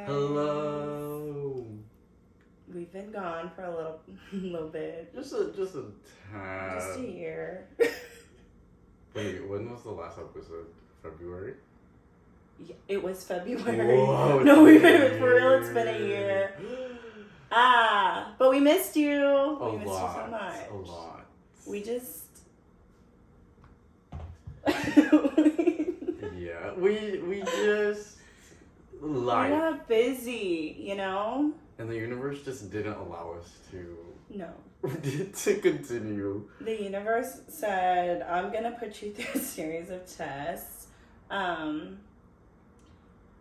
Hello. We've been gone for a little bit. Just a tad. Just a year. Wait, when was the last episode? February? Yeah, it was February. Whoa, No, for real, it's been a year. But we missed you. We missed you so much. A lot. We just... Yeah, we just... life. We got busy, you know? And the universe just didn't allow us to... No. to continue. The universe said, I'm gonna put you through a series of tests. And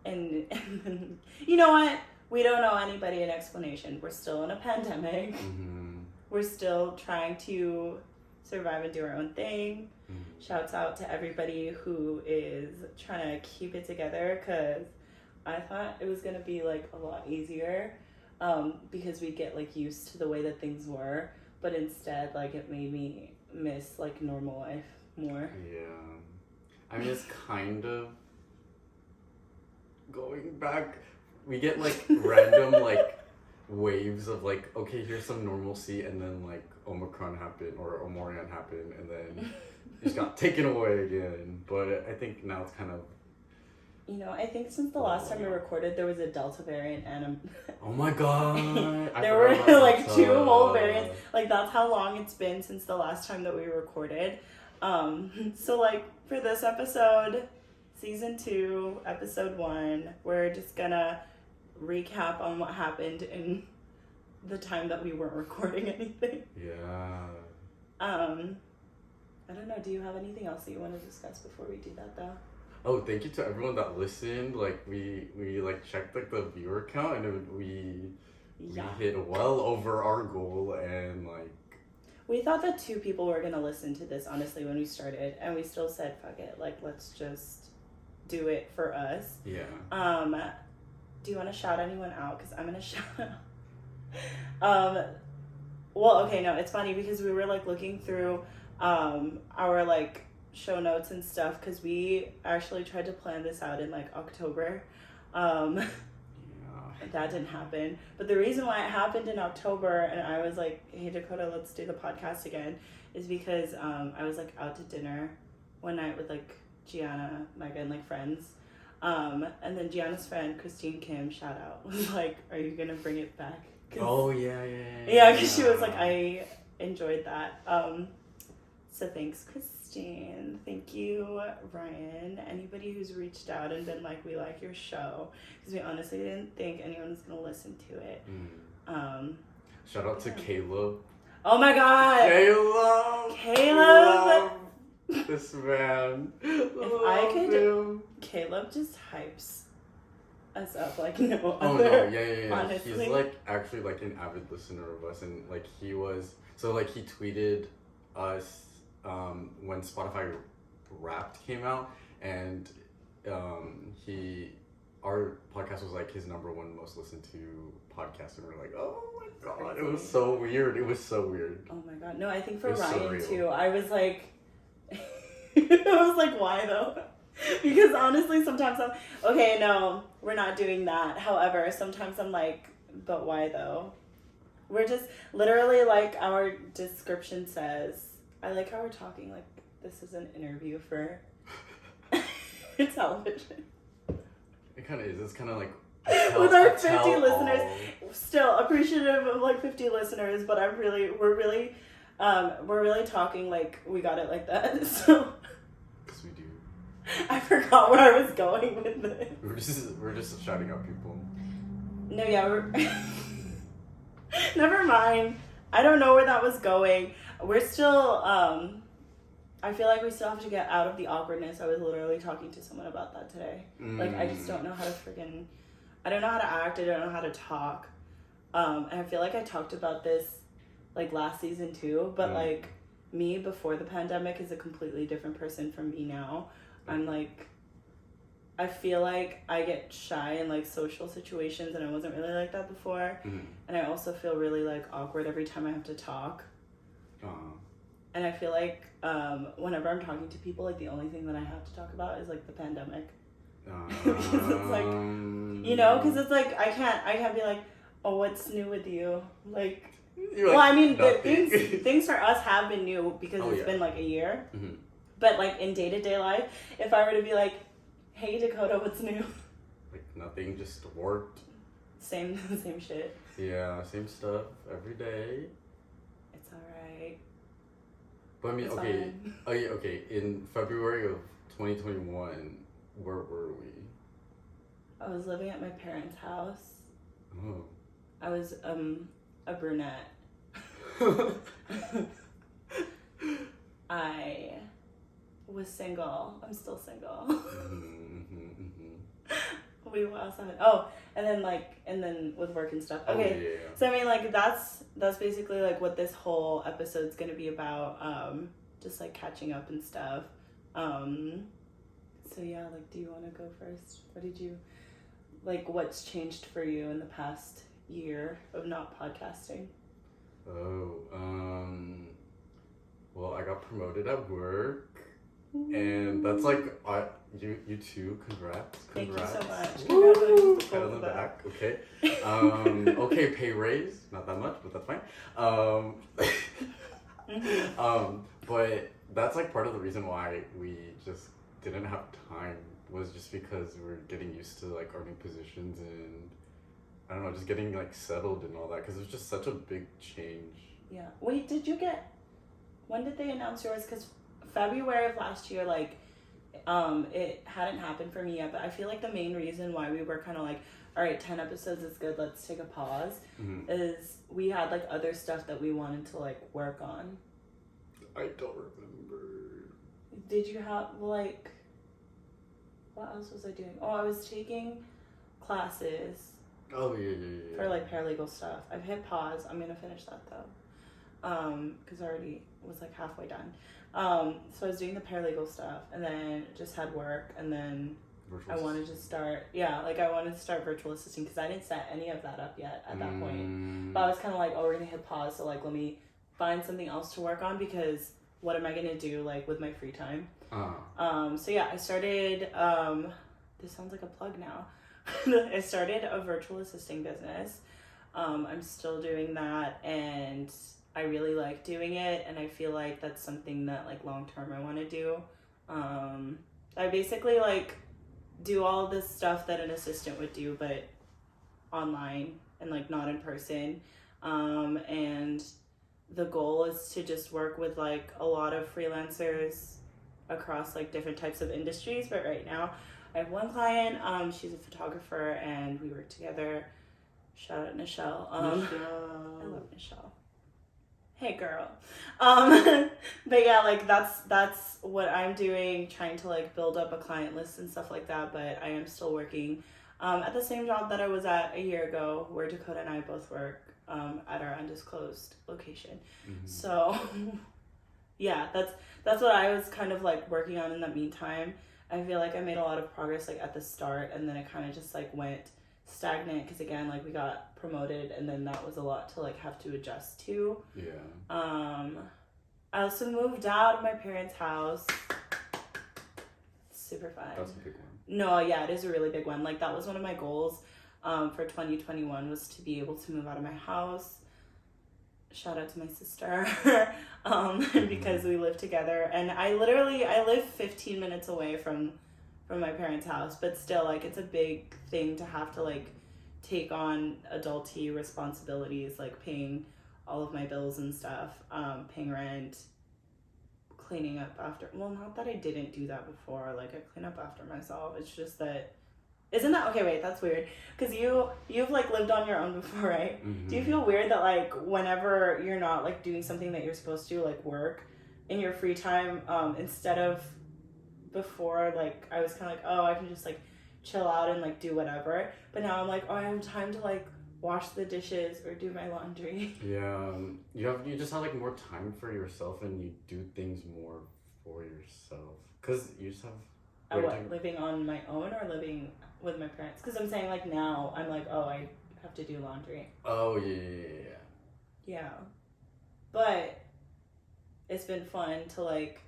you know what? We don't owe anybody an explanation. We're still in a pandemic. Mm-hmm. We're still trying to survive and do our own thing. Mm-hmm. Shouts out to everybody who is trying to keep it together, because I thought it was going to be like a lot easier because we get like used to the way that things were, but instead like it made me miss like normal life more. Yeah. I mean, it's kind of going back. We get like random like waves of like, okay, here's some normalcy, and then like Omicron happened or Omarion happened, and then it just got taken away again. But I think now it's kind of... You know, I think since the last time we recorded, there was a Delta variant and oh my god! there were like 2 whole variants. Like, that's how long it's been since the last time that we recorded. So like for this episode, season 2, episode 1, we're just gonna recap on what happened in the time that we weren't recording anything. Yeah. I don't know. Do you have anything else that you want to discuss before we do that, though? Oh, thank you to everyone that listened. Like we like checked like the viewer count, and we hit well over our goal, and like we thought that 2 people were gonna listen to this honestly when we started, and we still said fuck it, like let's just do it for us. Yeah. Do you want to shout anyone out? Because I'm gonna shout out. Well, okay, no, it's funny because we were like looking through our like show notes and stuff, because we actually tried to plan this out in like October. Yeah. That didn't happen, but the reason why it happened in October and I was like, hey Dakota, let's do the podcast again, is because I was like out to dinner one night with like Gianna, Mega, and like friends, and then Gianna's friend Christine Kim, shout out, was like, are you gonna bring it back? Oh yeah, because she was like, I enjoyed that. So thanks, Christine. Thank you, Ryan. Anybody who's reached out and been like, we like your show. Because we honestly didn't think anyone was going to listen to it. Shout out to Caleb. Oh my god! Caleb! This man. Caleb just hypes us up like no other. Oh no, yeah. Honestly. He's like actually like an avid listener of us, and like he tweeted us when Spotify Wrapped came out, and our podcast was like his #1 most listened to podcast, and we're like, oh my god, it was so weird. Oh my god, no, I think for Ryan too, I was like, I was like, why though? Because honestly, sometimes okay, no, we're not doing that. However, sometimes I'm like, but why though? We're just literally like our description says, I like how we're talking like this is an interview for television. It kind of is. It's kind of like with our 50 listeners. Still appreciative of like 50 listeners, but we're really talking like we got it like that. So. Because we do. I forgot where I was going with this. We're just shouting out people. No, yeah, never mind. I don't know where that was going. We're still, I feel like we still have to get out of the awkwardness. I was literally talking to someone about that today. Like, I just don't know how to I don't know how to act. I don't know how to talk. And I feel like I talked about this, like, last season too. But, like, me before the pandemic is a completely different person from me now. I'm, like, I feel like I get shy in, like, social situations, and I wasn't really like that before. And I also feel really, like, awkward every time I have to talk. And I feel like whenever I'm talking to people, like, the only thing that I have to talk about is, like, the pandemic. Because it's like, You know, because it's like I can't be like, oh, what's new with you? Like, You're well, like, I mean, the nothing. things for us have been new because it's been like a year. Mm-hmm. But like in day-to-day life, if I were to be like, hey Dakota, what's new? Like nothing, just worked. Same shit. Yeah, same stuff every day. It's alright. But I mean, It's okay, fine. okay. In February of 2021, where were we? I was living at my parents' house. Oh. I was a brunette. I was single. I'm still single. We also had and then with work and stuff. Okay. Oh, yeah. So I mean like that's basically like what this whole episode's gonna be about. Just like catching up and stuff. So yeah, like do you wanna go first? What's changed for you in the past year of not podcasting? Well, I got promoted at work, and that's like, you too, congrats. Thank you so much. Woo! Congratulations. Pat on the back, okay. Okay, pay raise, not that much, but that's fine. But that's like part of the reason why we just didn't have time, was just because we're getting used to like our new positions and I don't know, just getting like settled and all that, because it was just such a big change. Yeah. Wait, when did they announce yours? Because February of last year, like, it hadn't happened for me yet, but I feel like the main reason why we were kind of like, all right, 10 episodes is good, let's take a pause, is we had like other stuff that we wanted to like work on. I don't remember. Did you have like, what else was I doing? Oh, I was taking classes. Oh, yeah. For like paralegal stuff. I've hit pause. I'm gonna finish that though. Because I already was like halfway done. So I was doing the paralegal stuff and then just had work and then I wanted to start virtual assisting because I didn't set any of that up yet at that point. But I was kind of like, oh, we're gonna hit pause, so like let me find something else to work on because what am I gonna do like with my free time? So yeah, I started. This sounds like a plug now. I started a virtual assisting business. I'm still doing that and I really like doing it and I feel like that's something that like long term I want to do. I basically like do all this stuff that an assistant would do but online and like not in person. And the goal is to just work with like a lot of freelancers across like different types of industries, but right now I have one client, she's a photographer and we work together. Shout out Nichelle. I love Nichelle. Hey girl. But yeah, like that's what I'm doing, trying to like build up a client list and stuff like that, but I am still working at the same job that I was at a year ago where Dakota and I both work at our undisclosed location. So yeah, that's what I was kind of like working on in the meantime. I feel like I made a lot of progress like at the start and then it kind of just like went stagnant because again like we got promoted and then that was a lot to like have to adjust to. I also moved out of my parents' house. Super fun. That's a big one. No, yeah, it is a really big one. Like that was one of my goals for 2021 was to be able to move out of my house. Shout out to my sister because we live together and I live 15 minutes away from my parents' house, but still like it's a big thing to have to like take on adulty responsibilities like paying all of my bills and stuff, paying rent, cleaning up after, well, not that I didn't do that before, like I clean up after myself, it's just that okay, wait, that's weird. Because you've like lived on your own before, right? Do you feel weird that like whenever you're not like doing something that you're supposed to like work in your free time, instead of before, like I was kind of like, oh, I can just like chill out and like do whatever. But now I'm like, oh, I have time to like wash the dishes or do my laundry. Yeah, you just have like more time for yourself and you do things more for yourself. Because you just have... living on my own or living with my parents? Because I'm saying like now I'm like, oh, I have to do laundry. Oh yeah. Yeah, but it's been fun to like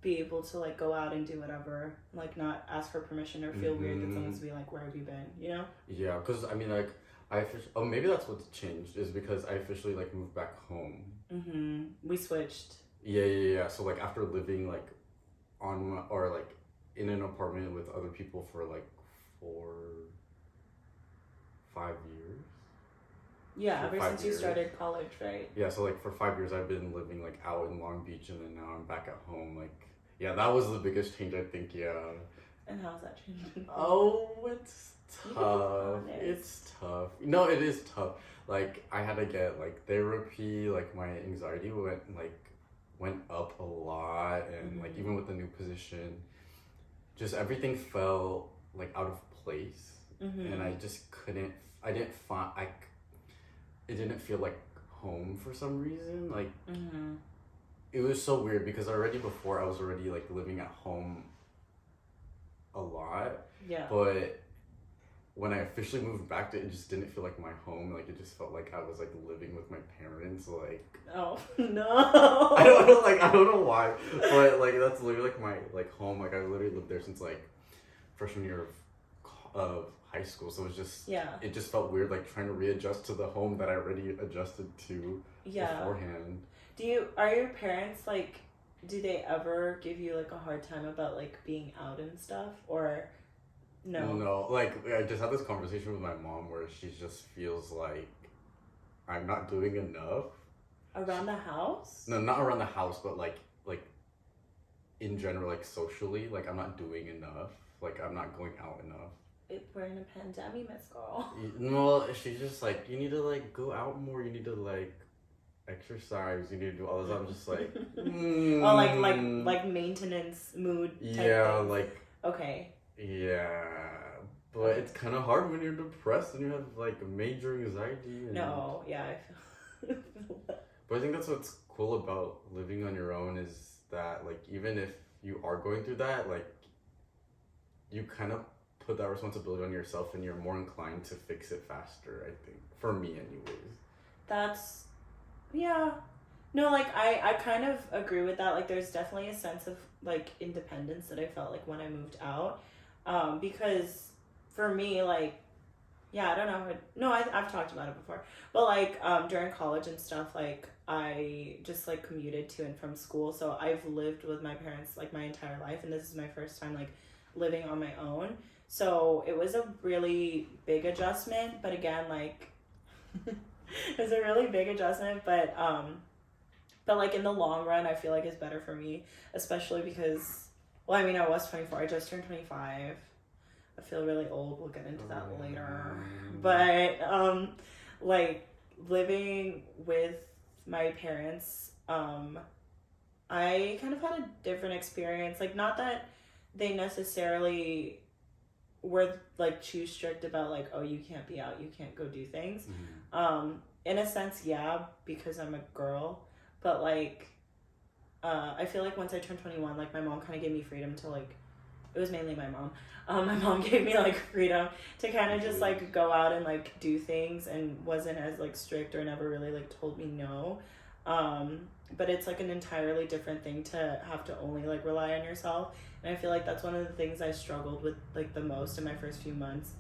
be able to like go out and do whatever, like not ask for permission or feel weird that someone's be like, where have you been, you know? Yeah, because I mean, like, oh, maybe that's what's changed, is because I officially, like, moved back home. We switched. Yeah. So, like, after living, like, or, like, in an apartment with other people for, like, 5 years. Yeah, ever since you started college, right? Yeah, so, like, for 5 years, I've been living, like, out in Long Beach, and then now I'm back at home, like, yeah, that was the biggest change, I think, yeah. And how's that changing? Oh, it's tough. It's tough. No, it is tough. Like, I had to get, like, therapy, like, my anxiety went up a lot, and, like, even with the new position, just everything felt, like, out of place, and I just I didn't find, it didn't feel like home for some reason, like, it was so weird, because already before I was already, like, living at home a lot, but when I officially moved back to it, just didn't feel like my home. Like, it just felt like I was, like, living with my parents, like, oh no. I don't know, like, I don't know why, but, like, that's literally, like, my, like, home. Like, I literally lived there since, like, freshman year of high school, so it was just, it just felt weird, like, trying to readjust to the home that I already adjusted to beforehand. Are your parents, like, do they ever give you, like, a hard time about, like, being out and stuff, or no? No, like, I just had this conversation with my mom where she just feels like I'm not doing enough. Around the house? No, not around the house, but, like, in general, like, socially, like, I'm not doing enough. Like, I'm not going out enough. We're in a pandemic, Miss Girl. No, she's just like, you need to, like, go out more, you need to, like, exercise, you need to do all this. I'm just like, oh, like maintenance mood type things. Like, okay, yeah, but it's kind of hard when you're depressed and you have, like, major anxiety and... No, yeah, I feel but I think that's what's cool about living on your own, is that, like, even if you are going through that, like, you kind of put that responsibility on yourself, and you're more inclined to fix it faster, I think, for me anyways. That's... Yeah. No, like, I kind of agree with that. Like, there's definitely a sense of, like, independence that I felt like when I moved out. Because for me, like, yeah, I don't know. No, I've talked about it before. But, like, during college and stuff, like, I just, like, commuted to and from school. So I've lived with my parents, like, my entire life. And this is my first time, like, living on my own. So it was a really big adjustment. But again, like... It was a really big adjustment, but like, in the long run, I feel like it's better for me, especially because, well, I mean, I was 24, I just turned 25. I feel really old, we'll get into that later, but like, living with my parents, I kind of had a different experience. Like, not that they necessarily were, like, too strict about, like, oh, you can't be out, you can't go do things. In a sense, yeah, because I'm a girl, but, like, I feel like once I turned 21, like, my mom kind of gave me freedom to, like, it was mainly my mom. My mom gave me, like, freedom to kind of just, like, go out and, like, do things, and wasn't as, like, strict, or never really, like, told me no. But it's, like, an entirely different thing to have to only, like, rely on yourself. And I feel like that's one of the things I struggled with, like, the most in my first few months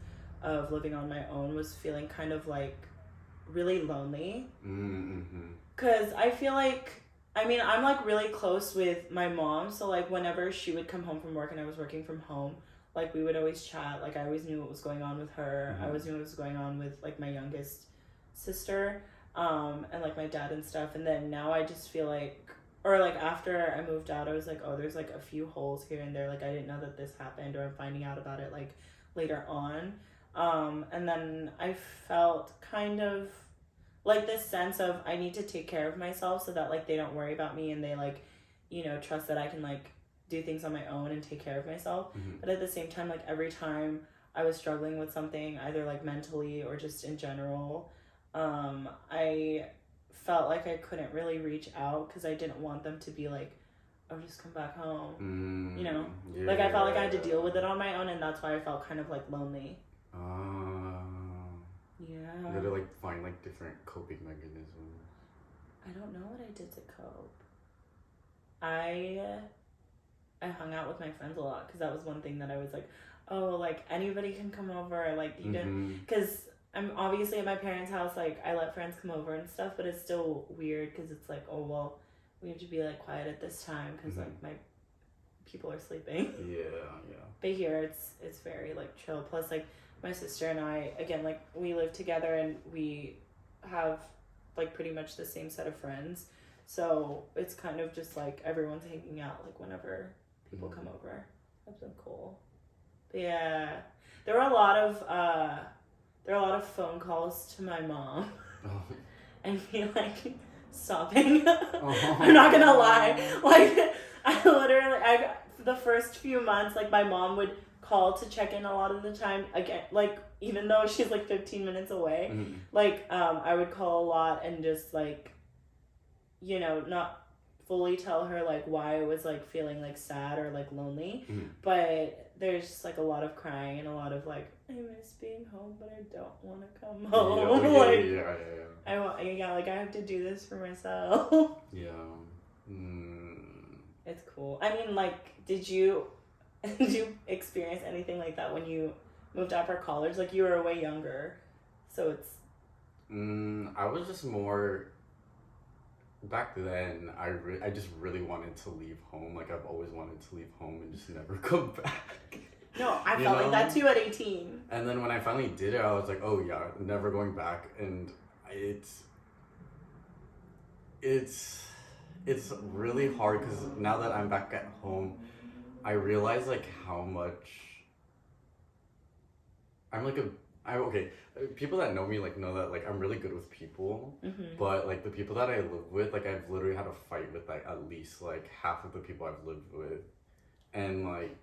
of living on my own, was feeling kind of, like, really lonely. Because I feel like, I mean, I'm, like, really close with my mom, so, like, whenever she would come home from work and I was working from home, like, we would always chat. Like, I always knew what was going on with her. I always knew what was going on with, like, my youngest sister, and, like, my dad and stuff. And then now I just feel like, or, like, after I moved out, I was like, oh, there's, like, a few holes here and there. Like, I didn't know that this happened, or I'm finding out about it, like, later on. And then I felt kind of like this sense of, I need to take care of myself so that, like, they don't worry about me, and they, like, you know, trust that I can, like, do things on my own and take care of myself. But at the same time, like, every time I was struggling with something, either, like, mentally or just in general, I felt like I couldn't really reach out, because I didn't want them to be like, oh, just come back home. You know? Yeah. Like, I felt like I had to deal with it on my own, and that's why I felt kind of, like, lonely. Yeah. You had to, like, find, like, different coping mechanisms. I don't know what I did to cope. I I hung out with my friends a lot because that was one thing that I was like, oh, like anybody can come over, like you didn't, because I'm obviously at my parents' house, like I let friends come over and stuff, but it's still weird because it's like, oh well, we have to be like quiet at this time because like my people are sleeping. Yeah. But here it's very like chill. Plus like my sister and I, again, like we live together and we have like pretty much the same set of friends, so it's kind of just like everyone's hanging out like whenever people come over. That's been cool. But yeah, there were a lot of phone calls to my mom and me like sobbing. I'm not gonna lie, like I the first few months, like my mom would call to check in a lot of the time, again, like even though she's like 15 minutes away, like I would call a lot and just like, you know, not fully tell her like why I was like feeling like sad or like lonely, but there's just like a lot of crying and a lot of like, I miss being home but I don't want to come home. Like I have to do this for myself. It's cool. I mean, like, did you experience anything like that when you moved out for college? Like you were way younger, so it's I was just more back then. I just really wanted to leave home. Like I've always wanted to leave home and just never come back. No, I felt like that too at 18. And then when I finally did it, I was like, oh yeah, never going back. And it's really hard because now that I'm back at home, I realize like how much I'm like okay, people that know me like know that like I'm really good with people, but like the people that I live with, like I've literally had a fight with like at least like half of the people I've lived with, and like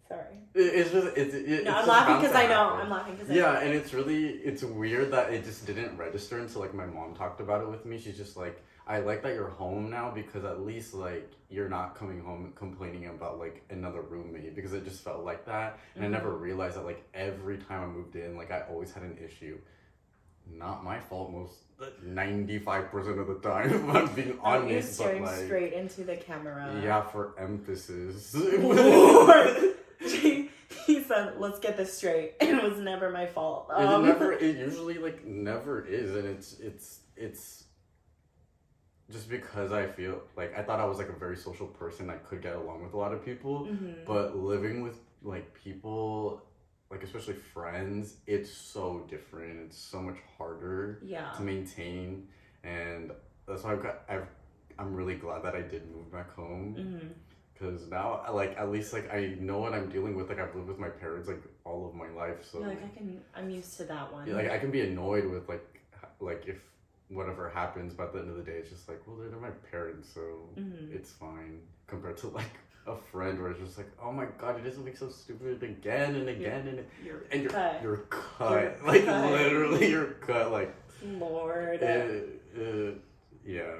sorry, I'm laughing because I know yeah, and it's weird that it just didn't register until like my mom talked about it with me. She's just like, I like that you're home now because at least like you're not coming home complaining about like another roommate, because it just felt like that. And I never realized that like every time I moved in, like I always had an issue. Not my fault 95% of the time, if I'm being honest. You're staring straight into the camera. Yeah, for emphasis. He said, let's get this straight. It was never my fault. It usually like never is, and it's just because I feel like I thought I was like a very social person. I could get along with a lot of people, but living with like people, like especially friends, it's so different. It's so much harder to maintain, and that's why I'm really glad that I did move back home, because now like at least like I know what I'm dealing with. Like I've lived with my parents like all of my life, so like I'm used to that one. Yeah, like I can be annoyed with like if whatever happens, but at the end of the day, it's just like, well, they're my parents, so it's fine. Compared to like a friend where it's just like, oh my god, you did something so stupid again and again and you're cut. You're cut. Like cut. Literally, you're cut. Like Lord. Yeah.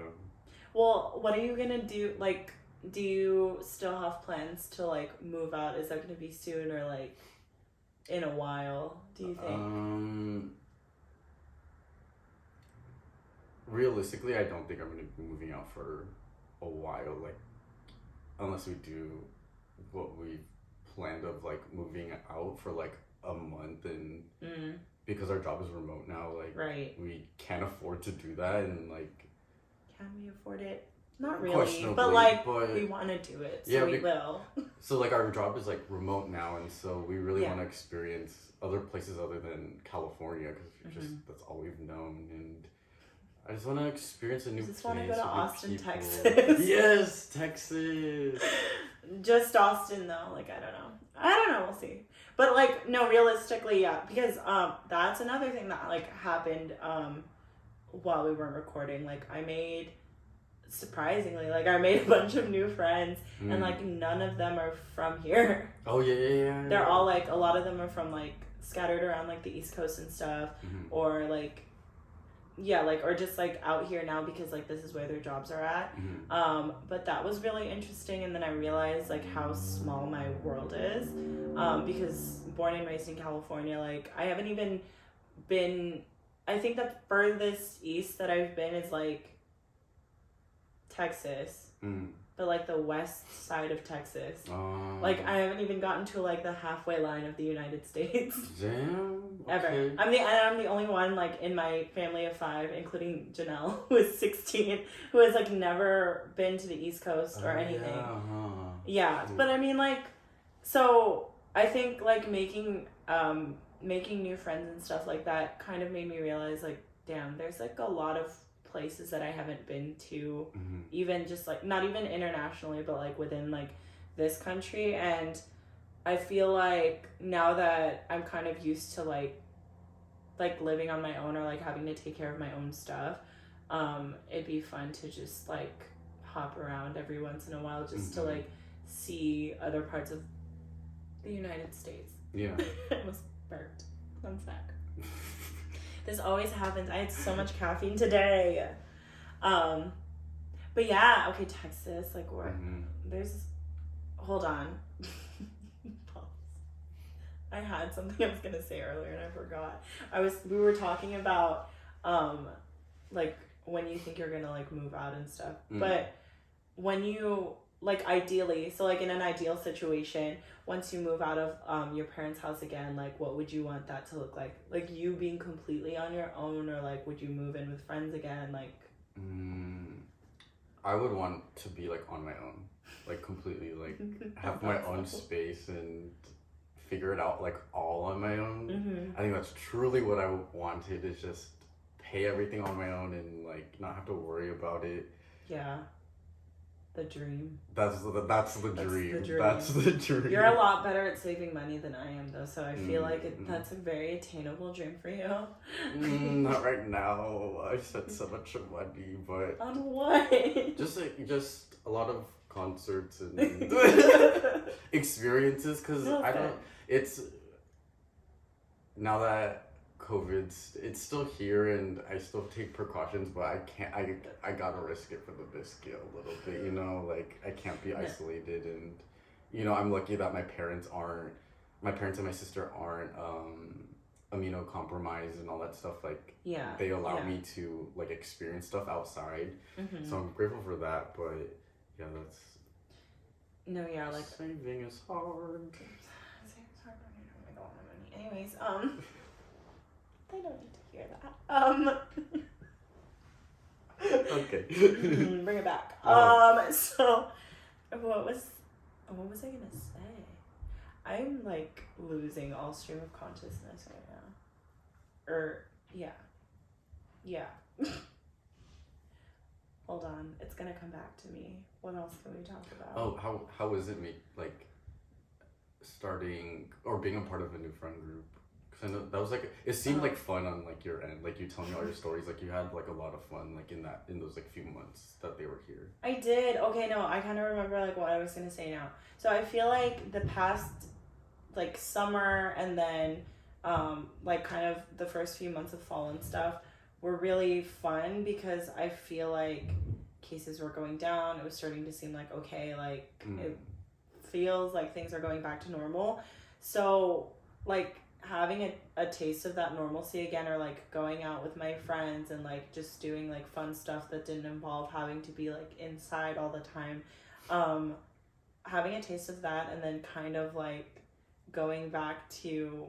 Well, what are you gonna do? Like, do you still have plans to like move out? Is that gonna be soon or like in a while? Do you think? Realistically, I don't think I'm going to be moving out for a while, like, unless we do what we planned of, like, moving out for, like, a month, and because our job is remote now, like, we can't afford to do that, and, like... Can we afford it? Not really, but, like, we want to do it, so we will. So, like, our job is, like, remote now, and so we really want to experience other places other than California, because that's all we've known, and... I just want to experience a new place. I just want to go to Austin, people. Texas. Yes, Texas. Just Austin, though. Like, I don't know. We'll see. But, like, no, realistically, yeah. Because that's another thing that, like, happened while we weren't recording. Like, surprisingly, I made a bunch of new friends. And, like, none of them are from here. Oh, yeah. They're all, like, a lot of them are from, like, scattered around, like, the East Coast and stuff. Or, like... Yeah, like, or just, like, out here now because, like, this is where their jobs are at. But that was really interesting, and then I realized, like, how small my world is. Because born and raised in California, like, I haven't even been... I think the furthest east that I've been is, like, Texas. but like the west side of Texas. Oh. Like I haven't even gotten to like the halfway line of the United States. Damn. Ever. Okay. I'm the only one like in my family of 5, including Janelle, who is 16, who has like never been to the East Coast or anything. Yeah. Huh. Yeah, but I mean like, so I think like making new friends and stuff like that kind of made me realize like, damn, there's like a lot of places that I haven't been to, even just like not even internationally, but like within like this country. And I feel like now that I'm kind of used to like living on my own or like having to take care of my own stuff, it'd be fun to just like hop around every once in a while just to like see other parts of the United States. Yeah. I was burped. One sec. This always happens. I had so much caffeine today. But yeah, okay, Texas, like where there's hold on. Pause. I had something I was gonna say earlier and I forgot. We were talking about like when you think you're gonna like move out and stuff. But when you like ideally, so like in an ideal situation, once you move out of your parents' house again, like what would you want that to look like? Like you being completely on your own, or like would you move in with friends again? Like I would want to be like on my own, like completely like have my own space and figure it out like all on my own. I think that's truly what I wanted, is just pay everything on my own and like not have to worry about it. Yeah. The dream. That's the dream. That's the dream. You're a lot better at saving money than I am, though, so I feel like that's a very attainable dream for you. Not right now. I spent so much money, but on what? Just a lot of concerts and experiences. Because I don't. It's now that it's still here and I still take precautions, but I can't. I gotta risk it for the biscuit a little bit, you know. Like I can't be isolated, and you know I'm lucky that my parents and my sister aren't immunocompromised and all that stuff. Like they allow me to like experience stuff outside, so I'm grateful for that. But yeah, that's like saving is hard. Anyways, they don't need to hear that. Okay. Bring it back. So what was I gonna say? I'm like losing all stream of consciousness right now. Yeah. Hold on, it's gonna come back to me. What else can we talk about? Oh, how is it like starting or being a part of a new friend group? Because I know that was like, it seemed like fun on like your end, like you telling me all your stories, like you had like a lot of fun like in those like few months that they were here. I did. Okay, no, I kind of remember like what I was gonna say now. So I feel like the past like summer and then like kind of the first few months of fall and stuff were really fun because I feel like cases were going down. It was starting to seem like okay, like it feels like things are going back to normal. So like having a taste of that normalcy again, or like going out with my friends and like just doing like fun stuff that didn't involve having to be like inside all the time, having a taste of that, and then kind of like going back to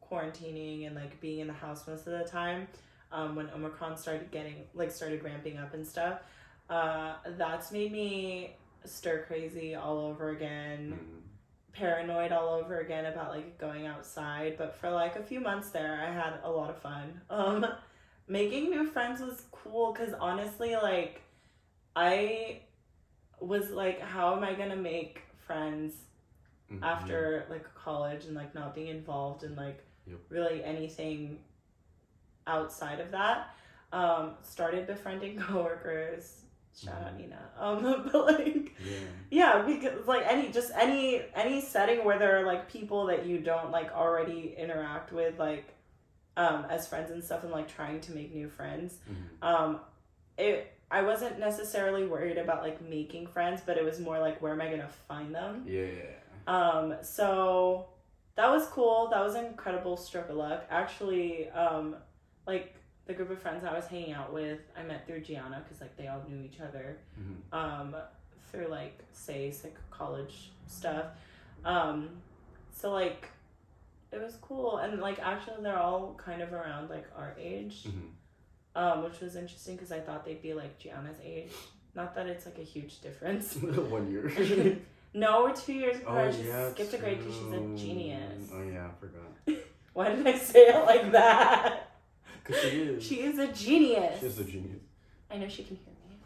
quarantining and like being in the house most of the time, when Omicron started ramping up and stuff, that's made me stir crazy all over again, paranoid all over again about like going outside. But for like a few months there, I had a lot of fun. Making new friends was cool because honestly, like I was like, how am I gonna make friends after like college and like not being involved in like really anything outside of that? Started befriending coworkers. Shout out Nina. But like because like any setting where there are like people that you don't like already interact with like as friends and stuff, and like trying to make new friends. I wasn't necessarily worried about like making friends, but it was more like, where am I gonna find them? So that was cool. That was an incredible stroke of luck. Actually, like the group of friends I was hanging out with, I met through Gianna because like they all knew each other through like SACE, like college stuff. So like it was cool, and like actually they're all kind of around like our age, which was interesting because I thought they'd be like Gianna's age. Not that it's like a huge difference. 1 year. No, we're 2 years apart. She yeah, skipped a grade because she's a genius. Oh yeah, I forgot. Why did I say it like that? Because she is. She is a genius. She is a genius. I know she can hear me.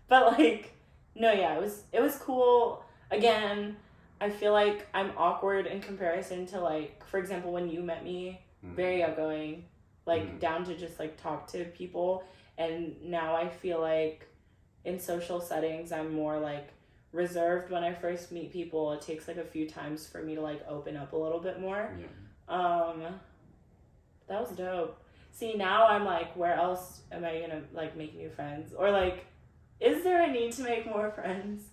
But like, no, yeah, it was cool. Again, I feel like I'm awkward in comparison to like, for example, when you met me, very outgoing, like down to just like talk to people, and now I feel like in social settings I'm more like reserved when I first meet people. It takes like a few times for me to like open up a little bit more. That was dope. See, now I'm like, where else am I gonna like make new friends? Or like, is there a need to make more friends?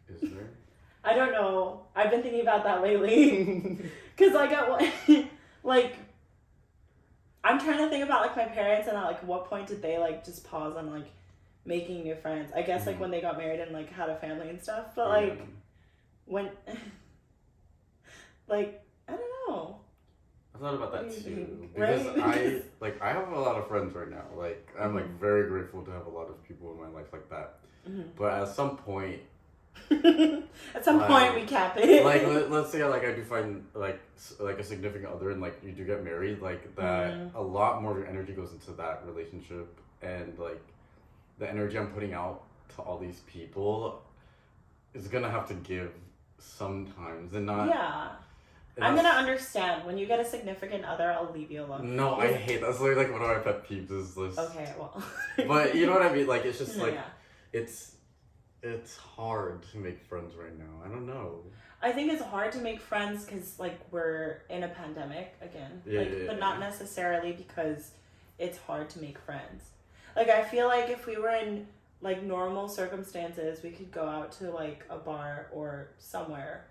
Is there? I don't know. I've been thinking about that lately. Cause like like I'm trying to think about like my parents and like what point did they like just pause on like making new friends? I guess like when they got married and like had a family and stuff. But like when like I don't know. I thought about that too. Think? Because Right? I have a lot of friends right now. Like I'm like very grateful to have a lot of people in my life like that. But at some point at some point we cap it. Like let's say like I do find like a significant other and like you do get married, like that a lot more of your energy goes into that relationship, and like the energy I'm putting out to all these people is gonna have to give sometimes, and not. Yeah. I'm gonna understand when you get a significant other. I'll leave you alone. No, I hate that's literally like one of my pet peeves is this. Okay, well. But you know what I mean? Like it's just like yeah. it's hard to make friends right now. I don't know. I think it's hard to make friends because like we're in a pandemic again. But not necessarily because it's hard to make friends. Like I feel like if we were in like normal circumstances, we could go out to like a bar or somewhere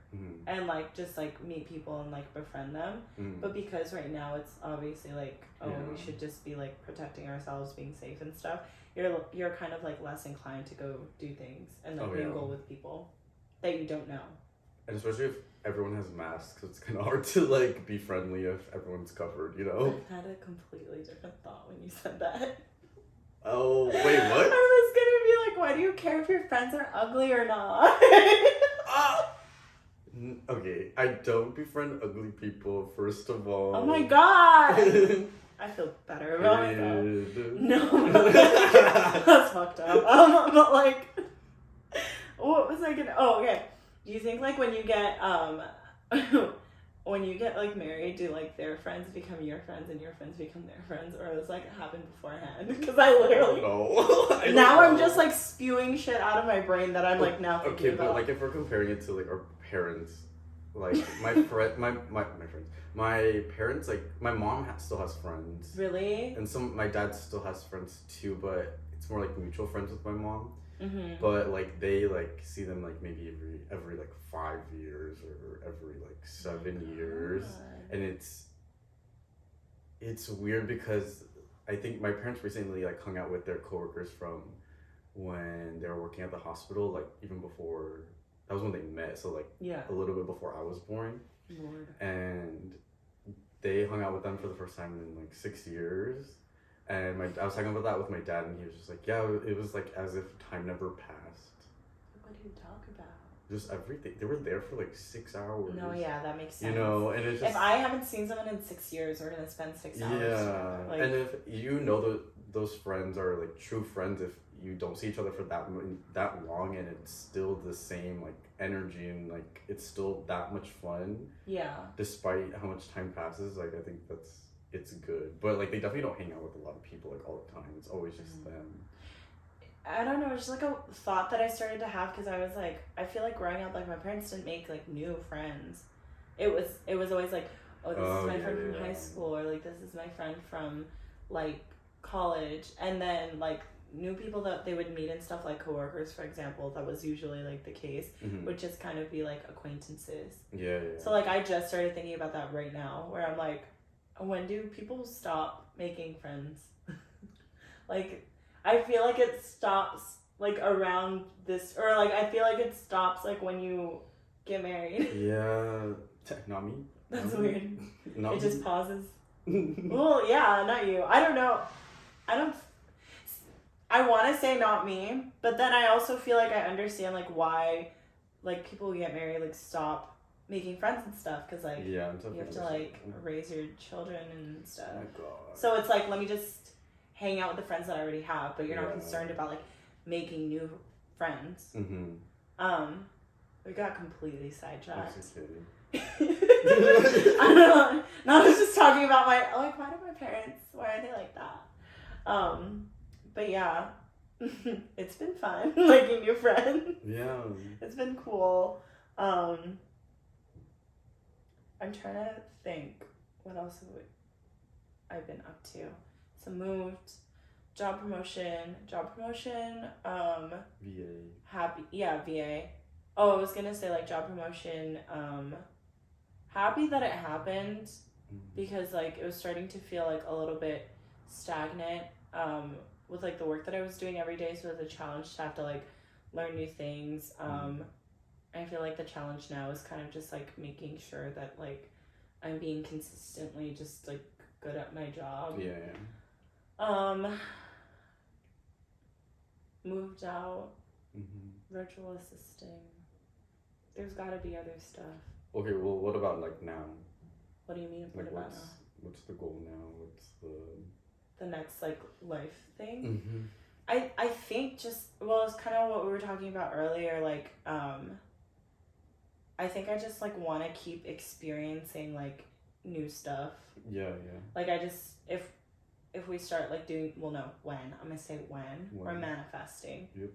and like just like meet people and like befriend them. But because right now it's obviously like we should just be like protecting ourselves, being safe and stuff. You're kind of like less inclined to go do things and like mingle with people that you don't know. And especially if everyone has masks, it's kind of hard to like be friendly if everyone's covered, you know? I had a completely different thought when you said that. Oh, wait, what? I was gonna be like, why do you care if your friends are ugly or not? Okay, I don't befriend ugly people, first of all. Oh my god! I feel better about myself. No, that's fucked up. But like, what was I gonna? Oh, okay. Do you think like when you get when you get like married, do like their friends become your friends and your friends become their friends, or does like happen beforehand? Because I literally now I'm just like spewing shit out of my brain that I'm like now thinking about. But like if we're comparing it to like our parents, like my parents, like my mom still has friends. Really? And my dad still has friends too, but it's more like mutual friends with my mom. But like they like see them like maybe every like 5 years or every like 7 years, and it's weird because I think my parents recently like hung out with their coworkers from when they were working at the hospital, like even before that was when they met, so like a little bit before I was born. Lord. And they hung out with them for the first time in like 6 years. And I was talking about that with my dad, and he was just like, yeah, it was like as if time never passed. What do you talk about? Just everything. They were there for like 6 hours. No, yeah, that makes sense. You know, and it's just... If I haven't seen someone in 6 years, we're going to spend 6 hours together. Like... And if you know those friends are like true friends, if you don't see each other for that long and it's still the same like energy and like it's still that much fun. Yeah. Despite how much time passes, like I think it's good. But like they definitely don't hang out with a lot of people like all the time. It's always just them. I don't know, it's just like a thought that I started to have because I was like, I feel like growing up, like my parents didn't make like new friends. It was always like, oh, this is my friend from high school, or like this is my friend from like college, and then like new people that they would meet and stuff, like coworkers, for example, that was usually like the case, would just kind of be like acquaintances. Yeah. So like I just started thinking about that right now, where I'm like, when do people stop making friends? Like I feel like it stops like around this, or like I feel like it stops like when you get married. Yeah, not me. That's Not weird. me. Not It just me. pauses. Well, yeah, not you. I don't know. I want to say not me, but then I also feel like I understand like why like people who get married like stop making friends and stuff because like Yeah, you have to like raise your children and stuff. Oh my God. So it's like, let me just hang out with the friends that I already have, but you're not Yeah. concerned about like making new friends. Mm-hmm. We got completely sidetracked. I'm just kidding. I don't know. No, I was just talking about my like, why do my parents? Why are they like that? But yeah, it's been fun making new friends. Yeah. It's been cool. I'm trying to think what else have I've been up to. So moved, job promotion. VA. VA. Oh, I was gonna say like job promotion. Happy that it happened because like it was starting to feel like a little bit stagnant. With like the work that I was doing every day, so it was a challenge to have to like learn new things. I feel like the challenge now is kind of just like making sure that like I'm being consistently just like good at my job. Yeah. Moved out. Virtual assisting. There's got to be other stuff. Okay, well, what about like now? What do you mean? Like, what about what's the goal now? What's the next like life thing? Mm-hmm. I think just, well, it's kind of what we were talking about earlier. Like, I think I just like want to keep experiencing like new stuff. Yeah. Like I just if we start like doing, well, no, when I'm gonna say when we're manifesting. Yep.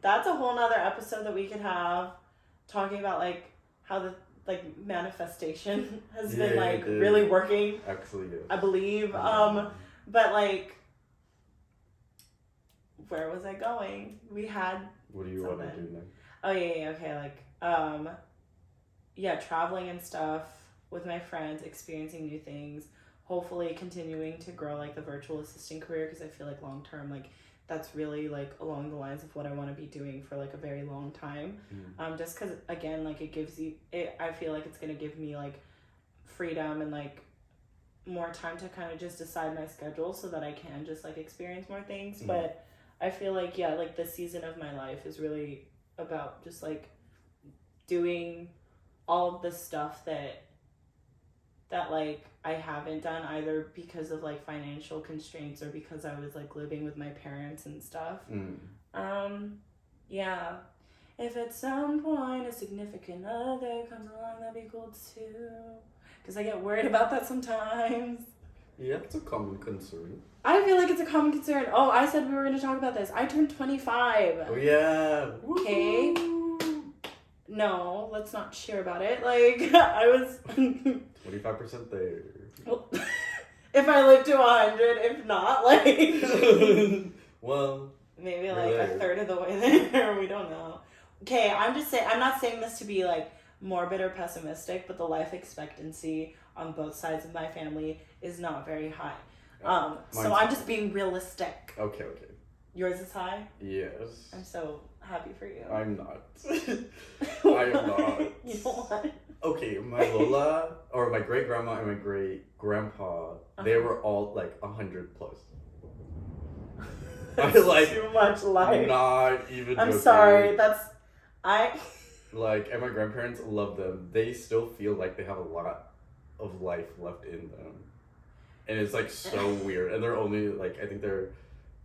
That's a whole nother episode that we could have talking about like how the like manifestation has been like really working. Actually, yes. I believe. But like, where was I going? We had. What do you want to do next? Oh yeah, okay, like traveling and stuff with my friends, experiencing new things, hopefully continuing to grow like the virtual assistant career because I feel like long term like that's really like along the lines of what I want to be doing for like a very long time. Just because again like it gives you I feel like it's gonna give me like freedom and like more time to kind of just decide my schedule so that I can just like experience more things. But I feel like like this season of my life is really about just like doing all of the stuff that like I haven't done either because of like financial constraints or because I was like living with my parents and stuff. Yeah. If at some point a significant other comes along, that'd be cool too. Because I get worried about that sometimes. Yeah, it's a common concern. I feel like it's a common concern. Oh, I said we were going to talk about this. I turned 25. Oh, yeah. Okay. No, let's not cheer about it. Like, I was... 25% there. Well, if I live to 100, if not, like... Well... Maybe like a third of the way there. We don't know. Okay, I'm just saying... I'm not saying this to be like morbid or pessimistic, but the life expectancy on both sides of my family is not very high. So I'm just being realistic. Okay. Yours is high? Yes. I'm so happy for you. I'm not. I am not. You know what? Okay, my Lola, or my great-grandma and my great-grandpa, they were all like 100 plus. That's like, too much life. Not even I'm joking. sorry, Like, and my grandparents love them. They still feel like they have a lot of life left in them. And it's like so weird. And they're only like, I think they're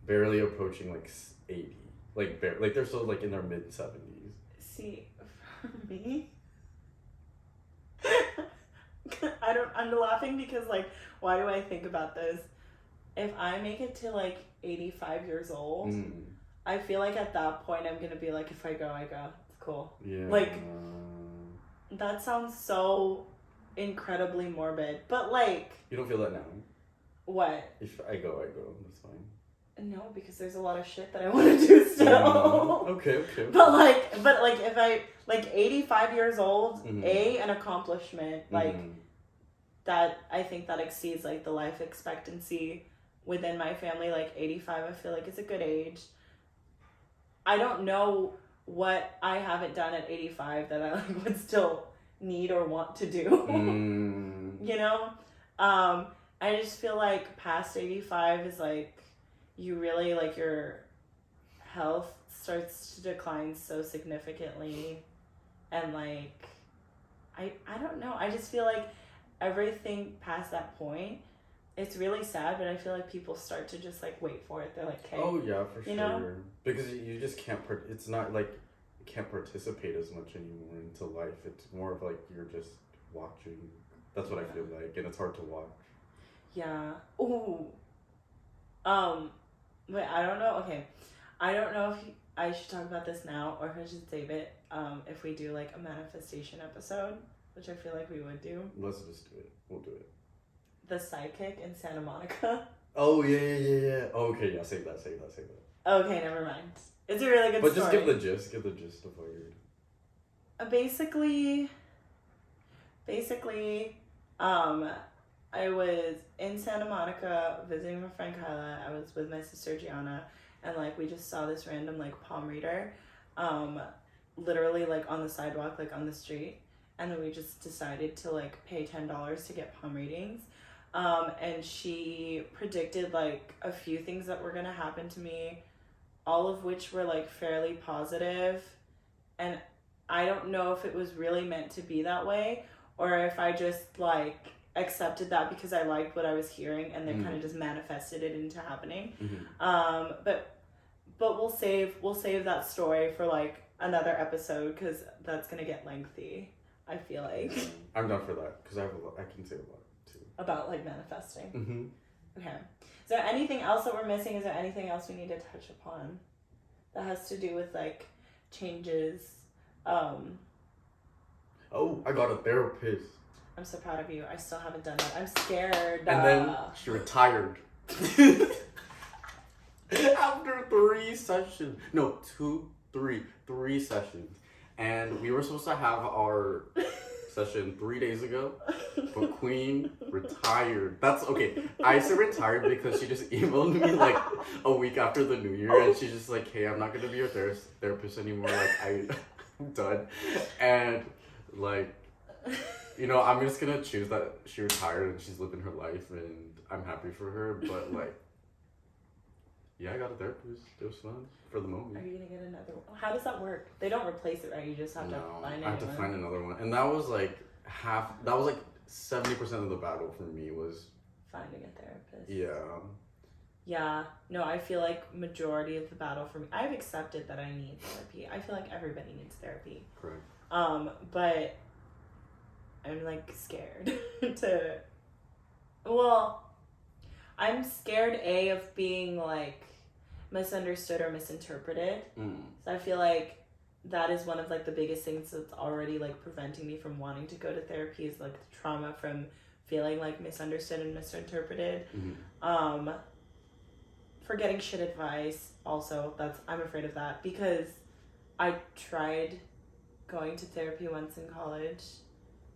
barely approaching like 80. Like they're still like in their mid 70s. See, for me, I'm laughing because like, why do I think about this? If I make it to like 85 years old, I feel like at that point I'm gonna be like, if I go, I go. It's cool. Yeah. Like, that sounds so incredibly morbid, but like... You don't feel that now? What? If I go, that's fine. No, because there's a lot of shit that I want to do still. Okay. But like if I, like 85 years old, an accomplishment, like, that, I think that exceeds like the life expectancy within my family. Like 85, I feel like it's a good age. I don't know what I haven't done at 85 that I like would still need or want to do. You know? I just feel like past 85 is like you really like your health starts to decline so significantly, and like I don't know, I just feel like everything past that point, it's really sad, but I feel like people start to just like wait for it. They're like, okay. Oh yeah, for sure. You know? Because you just can't. It's not like you can't participate as much anymore into life. It's more of like you're just watching. That's what I feel like, and it's hard to watch. Yeah. Ooh. Wait, I don't know. Okay, I don't know if I should talk about this now or if I should save it. If we do like a manifestation episode, which I feel like we would do. Let's just do it. We'll do it. The Sidekick in Santa Monica. Oh yeah. Okay, yeah, save that. Okay, never mind. It's a really good but story. Just give the gist of what you're... Basically, I was in Santa Monica visiting my friend Kyla. I was with my sister Gianna, and like we just saw this random like palm reader, literally like on the sidewalk, like on the street, and then we just decided to like pay $10 to get palm readings. And she predicted like a few things that were gonna happen to me, all of which were like fairly positive, and I don't know if it was really meant to be that way or if I just like accepted that because I liked what I was hearing and then kind of just manifested it into happening. But we'll save that story for like another episode because that's gonna get lengthy, I feel like. I'm down for that because I can say a lot too about like manifesting. Okay, is there anything else that we're missing? Is there anything else we need to touch upon that has to do with like changes? Oh, I got a therapist. I'm so proud of you. I still haven't done it. I'm scared. And then she retired. After 3 sessions. No, 3 sessions. And we were supposed to have our session 3 days ago, but Queen retired. That's okay. I said retired because she just emailed me like a week after the new year, and she's just like, hey, I'm not gonna be your therapist anymore. Like, I'm done. And like, you know, I'm just gonna choose that she retired and she's living her life, and I'm happy for her. But like, yeah, I got a therapist. It was fun for the moment. Are you gonna get another one? How does that work? They don't replace it, right? You just have to find I have to find another one, and that was like 70% of the battle for me was finding a therapist. Yeah. Yeah. No, I feel like majority of the battle for me, I've accepted that I need therapy. I feel like everybody needs therapy. Correct. But I'm like scared to. Well, I'm scared of being like misunderstood or misinterpreted. So I feel like that is one of like the biggest things that's already like preventing me from wanting to go to therapy is like the trauma from feeling like misunderstood and misinterpreted. For getting shit advice also, I'm afraid of that because I tried going to therapy once in college,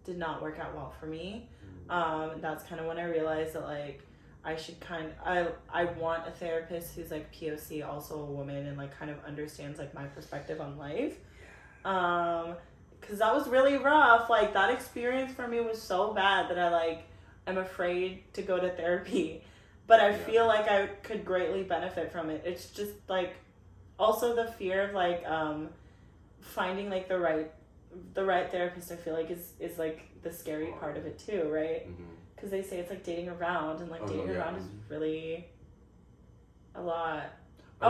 did not work out well for me. That's kind of when I realized that like I should I want a therapist who's like POC, also a woman, and like kind of understands like my perspective on life. Cause that was really rough. Like that experience for me was so bad that I'm afraid to go to therapy, but I feel like I could greatly benefit from it. It's just like also the fear of like finding like the right therapist. I feel like is like the scary part of it too, right? Because they say it's like dating around, and like dating around is really a lot. I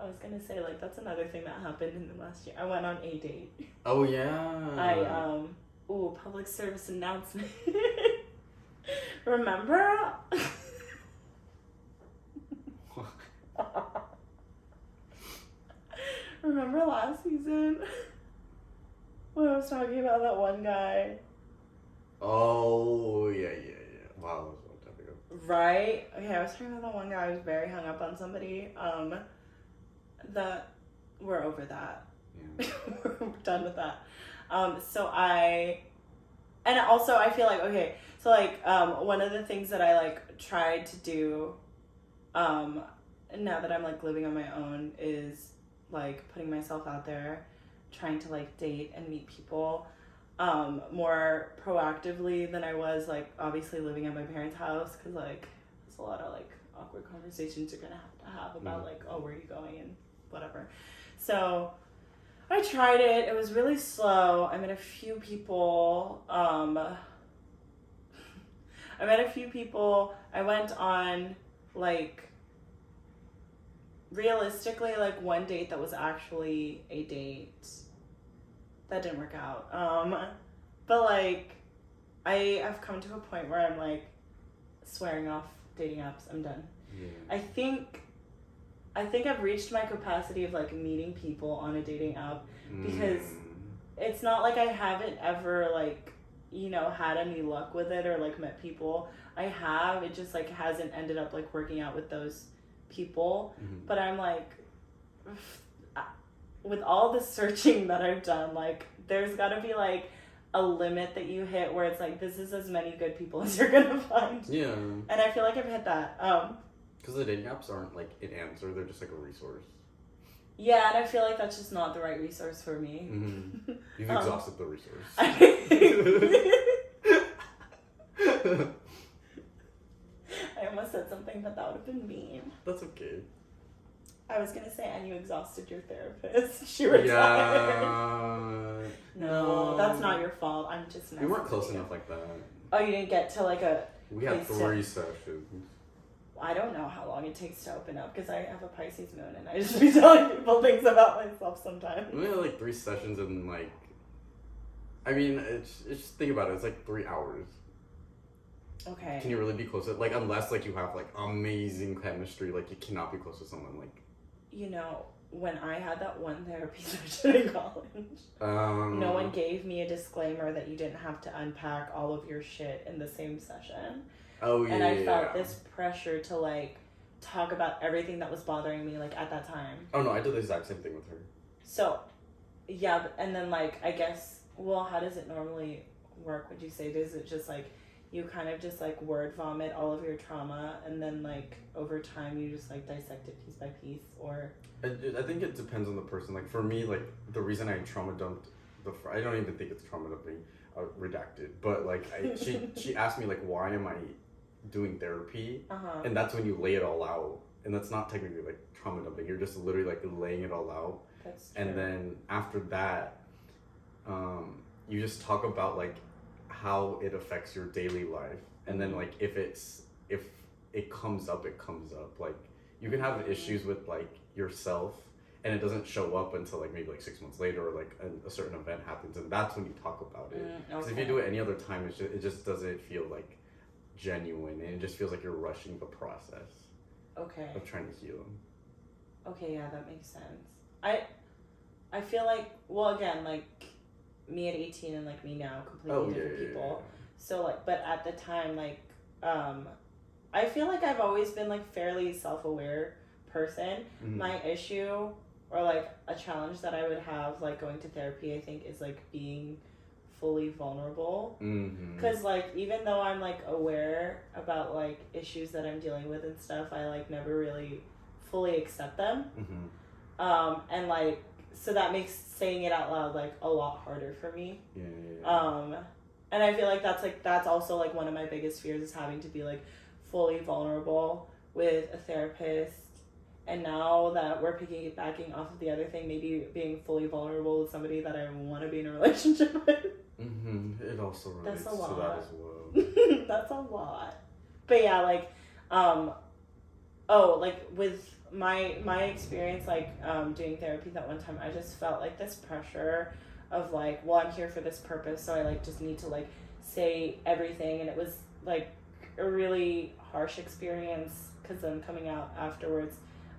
was gonna say like that's another thing that happened in the last year. I went on a date. Oh yeah. Public service announcement. Remember? Remember last season when I was talking about that one guy? Oh yeah. Wow, that was a long time ago. Right? Okay, I was talking about that one guy who was very hung up on somebody. That we're over that. Yeah. We're done with that. And also I feel like one of the things that I like tried to do now that I'm like living on my own is like putting myself out there, trying to like date and meet people more proactively than I was like obviously living at my parents' house, because like there's a lot of like awkward conversations you're gonna have about like, oh, where are you going and whatever. So I tried it. It was really slow. I met a few people. I went on like realistically like one date that was actually a date. That didn't work out. But like I've come to a point where I'm like swearing off dating apps. I'm done. Yeah. I think I've reached my capacity of like meeting people on a dating app, because it's not like I haven't ever like, you know, had any luck with it or like met people. I have, it just like hasn't ended up like working out with those people. But I'm like, with all the searching that I've done, like there's gotta be like a limit that you hit where it's like, this is as many good people as you're gonna find. Yeah. And I feel like I've hit that. Because the dating apps aren't like an answer, they're just like a resource. Yeah, and I feel like that's just not the right resource for me. You've exhausted the resource. I almost said something, but that would have been mean. That's okay. I was gonna say, and you exhausted your therapist. She retired. Yeah. No, that's not your fault. I'm just. We weren't close enough like that. Oh, you didn't get to like a. We had 3 sessions. I don't know how long it takes to open up, because I have a Pisces moon and I just be telling people things about myself sometimes. We had like 3 sessions and like, I mean, it's just think about it. It's like 3 hours. Okay. Can you really be close to like, unless like you have like amazing chemistry, like you cannot be close to someone like. You know, when I had that one therapy session in college, no one gave me a disclaimer that you didn't have to unpack all of your shit in the same session. Oh yeah. And I felt this pressure to like talk about everything that was bothering me like at that time. Oh no, I did the exact same thing with her. So, yeah, and then like I guess, well, how does it normally work? Would you say, does it just like you kind of just like word vomit all of your trauma, and then like over time you just like dissect it piece by piece, or? I think it depends on the person. Like for me, like the reason I trauma dumped I don't even think it's trauma dumping, redacted. But like she asked me like, why am I doing therapy? And that's when you lay it all out, and that's not technically like trauma dumping. You're just literally like laying it all out. That's true. And then after that, you just talk about like how it affects your daily life, and then like if it comes up, it comes up. Like you can have issues with like yourself, and it doesn't show up until like maybe like 6 months later, or like a certain event happens, and that's when you talk about it. Because if you do it any other time, it just doesn't feel like genuine, and it just feels like you're rushing the process. Okay. Of trying to heal. Okay, yeah, that makes sense. I feel like, well, again, like me at 18 and like me now, completely different people. Yeah. So like, but at the time, like, I feel like I've always been like fairly self-aware person. My issue, or like a challenge that I would have like going to therapy, I think, is like being fully vulnerable. Because like even though I'm like aware about like issues that I'm dealing with and stuff, I like never really fully accept them. And like, so that makes saying it out loud like a lot harder for me. And I feel like that's also like one of my biggest fears, is having to be like fully vulnerable with a therapist. And now that we're piggybacking off of the other thing, maybe being fully vulnerable with somebody that I want to be in a relationship with. It also relates to that as well. That's a lot. But yeah, like, like with my experience, like, doing therapy that one time, I just felt like this pressure of like, well, I'm here for this purpose, so I like just need to like say everything. And it was like a really harsh experience, because then coming out afterwards,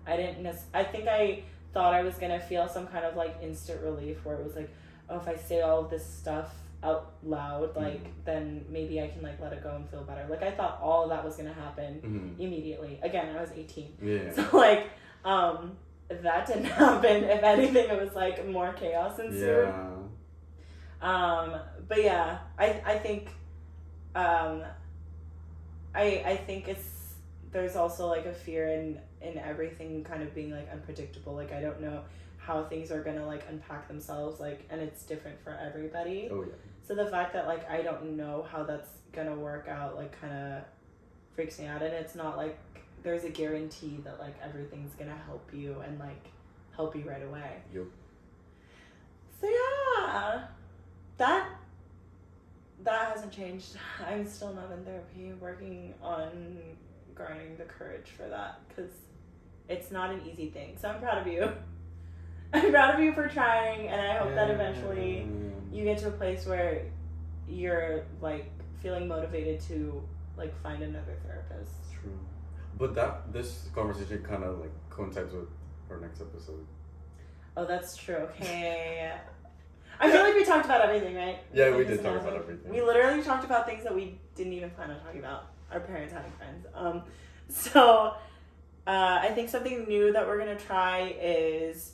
I think I thought I was gonna feel some kind of like instant relief, where it was like, oh, if I say all of this stuff out loud, like then maybe I can like let it go and feel better. Like I thought all of that was gonna happen immediately. Again, I was 18. So like that didn't happen. If anything, it was like more chaos ensued. But yeah, I think I think there's also like a fear in everything kind of being like unpredictable. Like I don't know how things are gonna like unpack themselves, like, and it's different for everybody. Oh yeah. So the fact that like I don't know how that's gonna work out like kind of freaks me out, and it's not like there's a guarantee that like everything's gonna help you and like help you right away. Yep. So yeah, that hasn't changed. I'm still not in therapy, working on garnering the courage for that, because it's not an easy thing. So I'm proud of you. I'm proud of you for trying, and I hope that eventually you get to a place where you're like feeling motivated to like find another therapist. True. But this conversation kind of like coincides with our next episode. Oh, that's true. Okay. I feel like we talked about everything, right? Yeah, we did talk about everything. We literally talked about things that we didn't even plan on talking about. Our parents having friends. So I think something new that we're gonna try is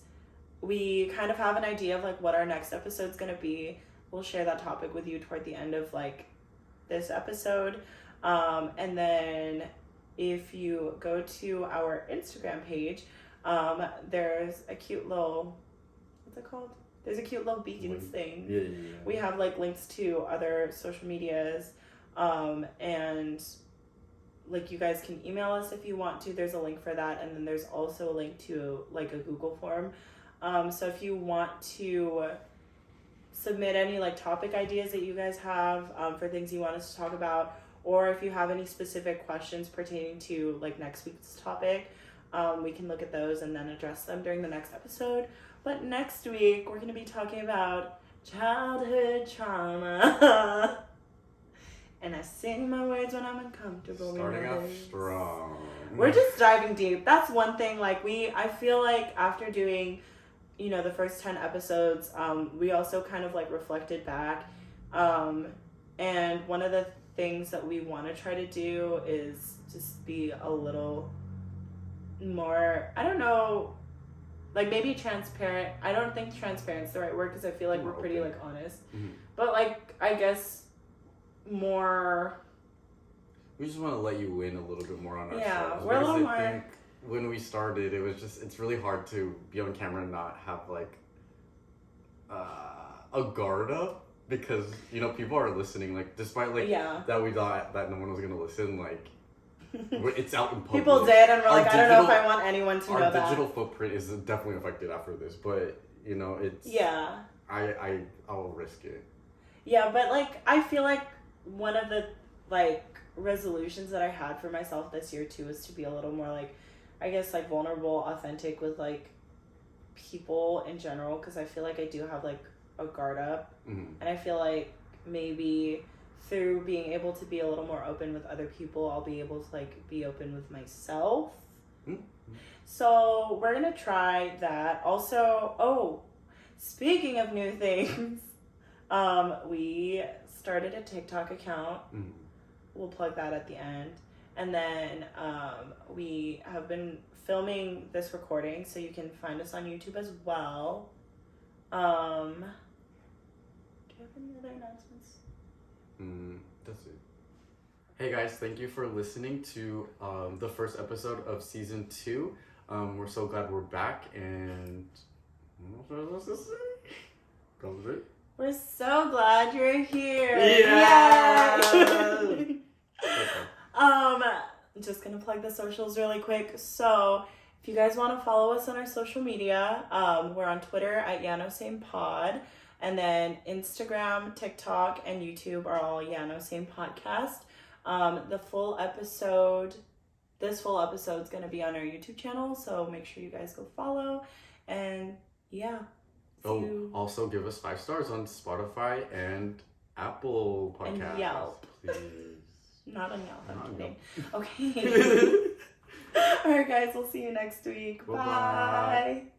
we kind of have an idea of like what our next episode's gonna be. We'll share that topic with you toward the end of like this episode. And then if you go to our Instagram page, there's a cute little, what's it called? There's a cute little beacons thing. Yeah. We have like links to other social medias, and like you guys can email us if you want to. There's a link for that, and then there's also a link to like a Google form. So if you want to submit any like topic ideas that you guys have for things you want us to talk about, or if you have any specific questions pertaining to like next week's topic, we can look at those and then address them during the next episode. But next week, we're going to be talking about childhood trauma. And I sing my words when I'm uncomfortable. Starting off strong. We're just diving deep. That's one thing. Like I feel like after doing, the first 10 episodes, we also kind of like reflected back. And one of the things that we want to try to do is just be a little more, I don't know, like maybe transparent. I don't think transparent's the right word, because I feel like we're pretty like honest. Mm-hmm. But like I guess more. We just want to let you in a little bit more on ourselves. Yeah, we're a little more. I think when we started, it's really hard to be on camera and not have like a guard up, because people are listening. Like despite like that we thought that no one was gonna listen, like. It's out in public. People did, and we're like, I don't know if I want anyone to know that. Our digital footprint is definitely affected after this, but it's. Yeah. I'll risk it. Yeah, but like I feel like one of the like resolutions that I had for myself this year too is to be a little more like, I guess like vulnerable, authentic with like people in general, because I feel like I do have like a guard up, and I feel like maybe through being able to be a little more open with other people, I'll be able to like be open with myself. Mm-hmm. So we're gonna try that. Also, speaking of new things, we started a TikTok account. Mm-hmm. We'll plug that at the end. And then we have been filming this recording, so you can find us on YouTube as well. Do you have any other announcements? That's it. Hey guys, thank you for listening to the first episode of season 2. We're so glad we're back, and what else to say? That was it. We're so glad you're here. Yeah. Yay! I'm just gonna plug the socials really quick. So if you guys want to follow us on our social media, we're on Twitter at YanoSamePod. And then Instagram, TikTok, and YouTube are all Yano Same Podcast. This full episode is going to be on our YouTube channel, so make sure you guys go follow. And yeah. Also give us 5 stars on Spotify and Apple Podcasts. And Yelp. Please. Not on Yelp, I'm kidding. Okay. All right, guys, we'll see you next week. Bye-bye. Bye.